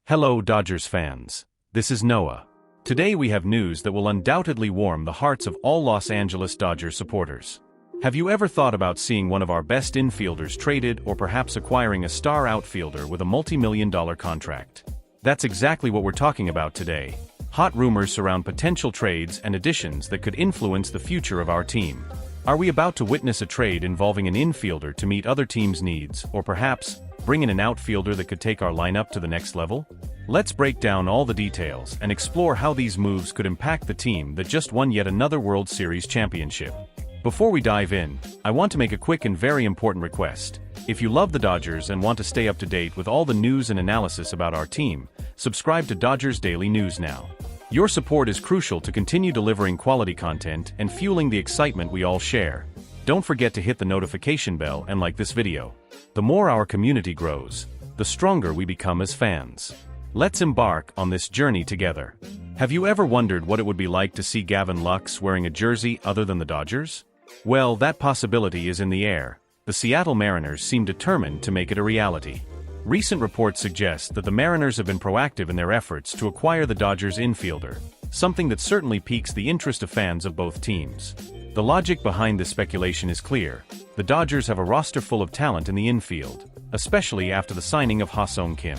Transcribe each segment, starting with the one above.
Hello Dodgers fans. This is Noah. Today we have news that will undoubtedly warm the hearts of all Los Angeles Dodgers supporters. Have you ever thought about seeing one of our best infielders traded or perhaps acquiring a star outfielder with a multi-million-dollar contract? That's exactly what we're talking about today. Hot rumors surround potential trades and additions that could influence the future of our team. Are we about to witness a trade involving an infielder to meet other teams' needs, or perhaps bring in an outfielder that could take our lineup to the next level? Let's break down all the details and explore how these moves could impact the team that just won yet another World Series championship. Before we dive in, I want to make a quick and very important request. If you love the Dodgers and want to stay up to date with all the news and analysis about our team, subscribe to Dodgers Daily News now. Your support is crucial to continue delivering quality content and fueling the excitement we all share. Don't forget to hit the notification bell and like this video. The more our community grows, the stronger we become as fans. Let's embark on this journey together. Have you ever wondered what it would be like to see Gavin Lux wearing a jersey other than the Dodgers? Well, that possibility is in the air. The Seattle Mariners seem determined to make it a reality. Recent reports suggest that the Mariners have been proactive in their efforts to acquire the Dodgers infielder, something that certainly piques the interest of fans of both teams. The logic behind this speculation is clear. The Dodgers have a roster full of talent in the infield, especially after the signing of Ha-Seong Kim.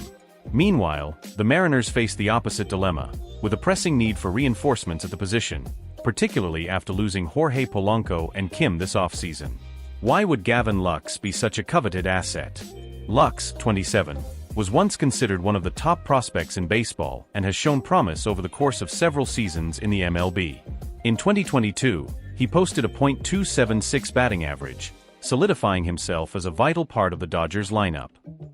Meanwhile, the Mariners face the opposite dilemma, with a pressing need for reinforcements at the position, particularly after losing Jorge Polanco and Kim this offseason. Why would Gavin Lux be such a coveted asset? Lux, 27, was once considered one of the top prospects in baseball and has shown promise over the course of several seasons in the MLB. In 2022, he posted a .276 batting average, solidifying himself as a vital part of the Dodgers lineup.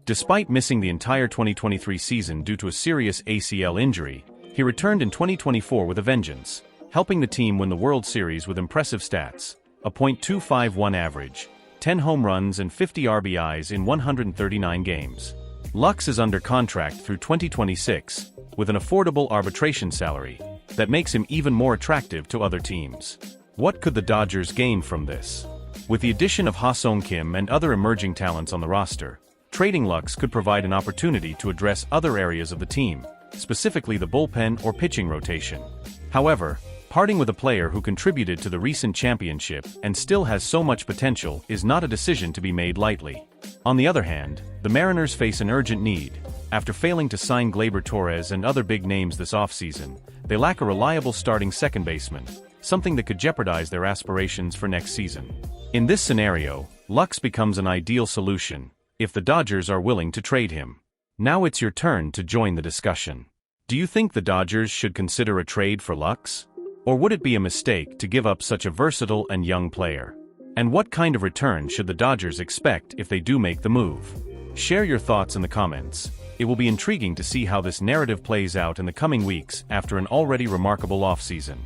Despite missing the entire 2023 season due to a serious ACL injury, he returned in 2024 with a vengeance, helping the team win the World Series with impressive stats: a .251 average, 10 home runs and 50 RBIs in 139 games. Lux is under contract through 2026, with an affordable arbitration salary that makes him even more attractive to other teams. What could the Dodgers gain from this? With the addition of Ha-Seong Kim and other emerging talents on the roster, trading Lux could provide an opportunity to address other areas of the team, specifically the bullpen or pitching rotation. However, parting with a player who contributed to the recent championship and still has so much potential is not a decision to be made lightly. On the other hand, the Mariners face an urgent need. After failing to sign Gleyber Torres and other big names this offseason, they lack a reliable starting second baseman, something that could jeopardize their aspirations for next season. In this scenario, Lux becomes an ideal solution, if the Dodgers are willing to trade him. Now it's your turn to join the discussion. Do you think the Dodgers should consider a trade for Lux? Or would it be a mistake to give up such a versatile and young player? And what kind of return should the Dodgers expect if they do make the move? Share your thoughts in the comments. It will be intriguing to see how this narrative plays out in the coming weeks after an already remarkable offseason.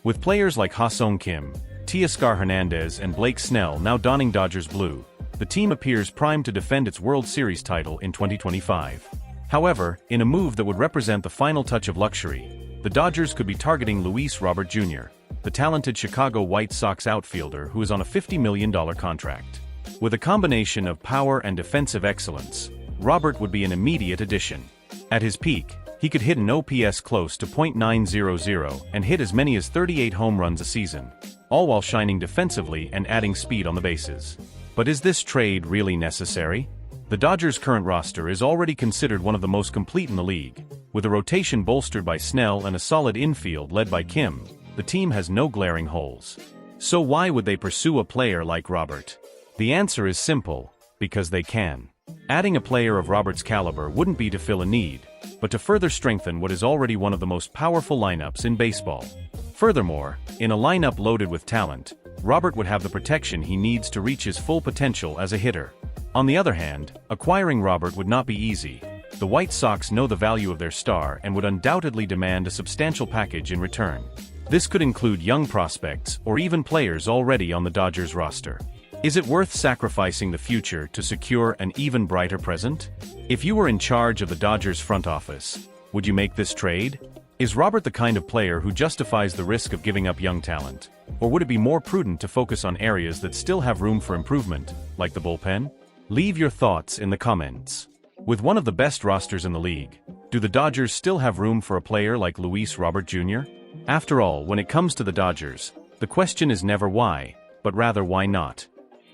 With players like Ha-Seong Kim, Teoscar Hernandez and Blake Snell now donning Dodgers blue, the team appears primed to defend its World Series title in 2025. However, in a move that would represent the final touch of luxury, the Dodgers could be targeting Luis Robert Jr., the talented Chicago White Sox outfielder who is on a $50 million contract. With a combination of power and defensive excellence, Robert would be an immediate addition. At his peak, he could hit an OPS close to .900 and hit as many as 38 home runs a season, all while shining defensively and adding speed on the bases. But is this trade really necessary? The Dodgers' current roster is already considered one of the most complete in the league. With a rotation bolstered by Snell and a solid infield led by Kim, the team has no glaring holes. So why would they pursue a player like Robert? The answer is simple: because they can. Adding a player of Robert's caliber wouldn't be to fill a need, but to further strengthen what is already one of the most powerful lineups in baseball. Furthermore, in a lineup loaded with talent, Robert would have the protection he needs to reach his full potential as a hitter. On the other hand, acquiring Robert would not be easy. The White Sox know the value of their star and would undoubtedly demand a substantial package in return. This could include young prospects or even players already on the Dodgers roster. Is it worth sacrificing the future to secure an even brighter present? If you were in charge of the Dodgers front office, would you make this trade? Is Robert the kind of player who justifies the risk of giving up young talent? Or would it be more prudent to focus on areas that still have room for improvement, like the bullpen? Leave your thoughts in the comments. With one of the best rosters in the league, do the Dodgers still have room for a player like Luis Robert Jr.? After all, when it comes to the Dodgers, the question is never why, but rather why not.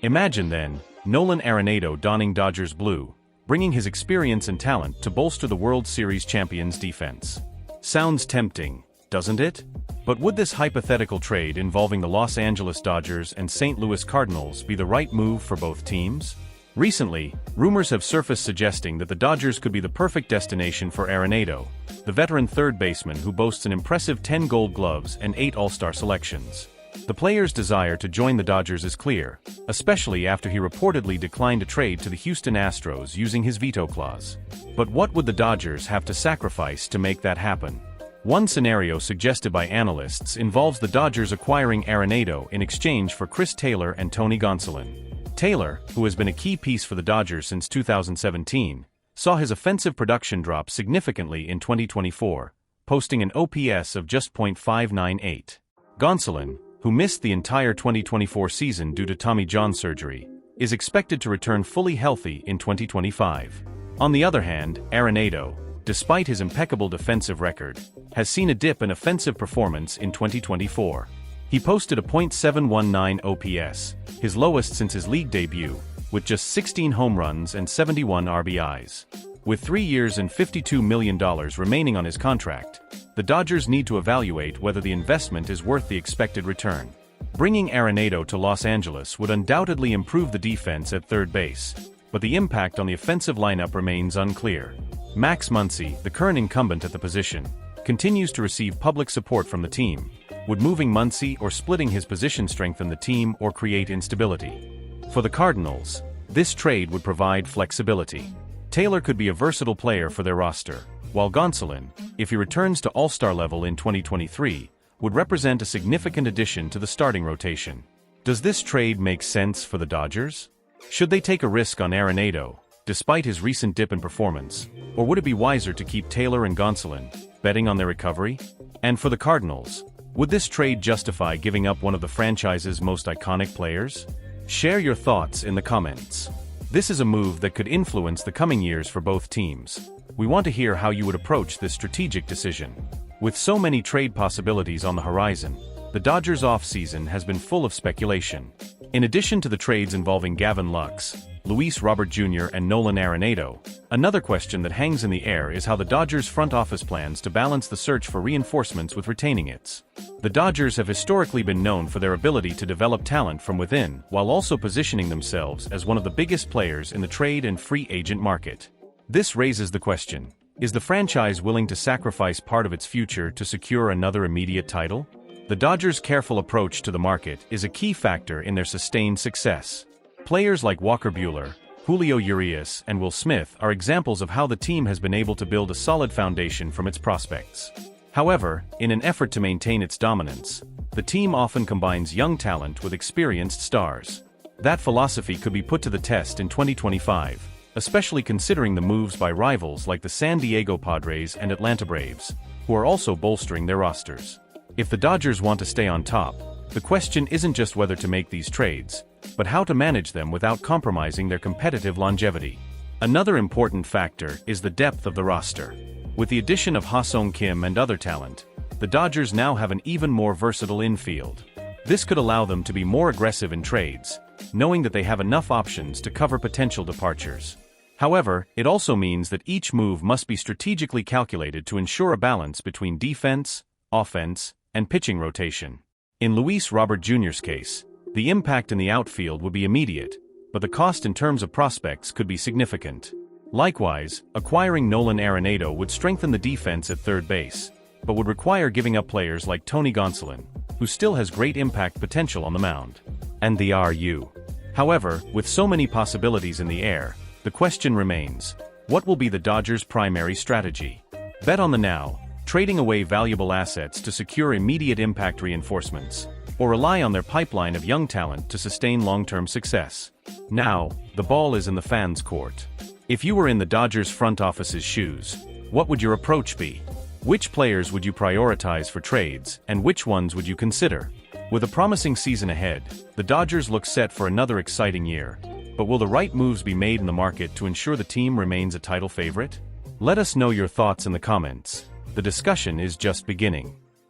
Imagine then, Nolan Arenado donning Dodgers blue, bringing his experience and talent to bolster the World Series champions' defense. Sounds tempting, doesn't it? But would this hypothetical trade involving the Los Angeles Dodgers and St. Louis Cardinals be the right move for both teams? Recently, rumors have surfaced suggesting that the Dodgers could be the perfect destination for Arenado, the veteran third baseman who boasts an impressive 10 Gold Gloves and 8 All-Star selections. The player's desire to join the Dodgers is clear, especially after he reportedly declined a trade to the Houston Astros using his veto clause. But what would the Dodgers have to sacrifice to make that happen? One scenario suggested by analysts involves the Dodgers acquiring Arenado in exchange for Chris Taylor and Tony Gonsolin. Taylor, who has been a key piece for the Dodgers since 2017, saw his offensive production drop significantly in 2024, posting an OPS of just .598. Gonsolin, who missed the entire 2024 season due to Tommy John surgery, is expected to return fully healthy in 2025. On the other hand, Arenado, despite his impeccable defensive record, has seen a dip in offensive performance in 2024. He posted a .719 OPS, his lowest since his league debut, with just 16 home runs and 71 RBIs. With 3 years and $52 million remaining on his contract, the Dodgers need to evaluate whether the investment is worth the expected return. Bringing Arenado to Los Angeles would undoubtedly improve the defense at third base, but the impact on the offensive lineup remains unclear. Max Muncy, the current incumbent at the position, continues to receive public support from the team. Would moving Muncy or splitting his position strengthen the team or create instability? For the Cardinals, this trade would provide flexibility. Taylor could be a versatile player for their roster, while Gonsolin, if he returns to All-Star level in 2023, would represent a significant addition to the starting rotation. Does this trade make sense for the Dodgers? Should they take a risk on Arenado, despite his recent dip in performance, or would it be wiser to keep Taylor and Gonsolin, betting on their recovery? And for the Cardinals, would this trade justify giving up one of the franchise's most iconic players? Share your thoughts in the comments. This is a move that could influence the coming years for both teams. We want to hear how you would approach this strategic decision. With so many trade possibilities on the horizon, the Dodgers' offseason has been full of speculation. In addition to the trades involving Gavin Lux, Luis Robert Jr. and Nolan Arenado, another question that hangs in the air is how the Dodgers' front office plans to balance the search for reinforcements with retaining its. The Dodgers have historically been known for their ability to develop talent from within while also positioning themselves as one of the biggest players in the trade and free agent market. This raises the question, is the franchise willing to sacrifice part of its future to secure another immediate title? The Dodgers' careful approach to the market is a key factor in their sustained success. Players like Walker Buehler, Julio Urias, and Will Smith are examples of how the team has been able to build a solid foundation from its prospects. However, in an effort to maintain its dominance, the team often combines young talent with experienced stars. That philosophy could be put to the test in 2025, especially considering the moves by rivals like the San Diego Padres and Atlanta Braves, who are also bolstering their rosters. If the Dodgers want to stay on top, the question isn't just whether to make these trades, but how to manage them without compromising their competitive longevity. Another important factor is the depth of the roster. With the addition of Ha-Seong Kim and other talent, the Dodgers now have an even more versatile infield. This could allow them to be more aggressive in trades, knowing that they have enough options to cover potential departures. However, it also means that each move must be strategically calculated to ensure a balance between defense, offense, and pitching rotation. In Luis Robert Jr.'s case, the impact in the outfield would be immediate, but the cost in terms of prospects could be significant. Likewise, acquiring Nolan Arenado would strengthen the defense at third base, but would require giving up players like Tony Gonsolin, who still has great impact potential on the mound. And the RU. However, with so many possibilities in the air, the question remains, what will be the Dodgers' primary strategy? Bet on the now, trading away valuable assets to secure immediate impact reinforcements, or rely on their pipeline of young talent to sustain long-term success. Now, the ball is in the fans' court. If you were in the Dodgers front office's shoes, what would your approach be? Which players would you prioritize for trades, and which ones would you consider? With a promising season ahead, the Dodgers look set for another exciting year. but will the right moves be made in the market to ensure the team remains a title favorite? Let us know your thoughts in the comments. The discussion is just beginning.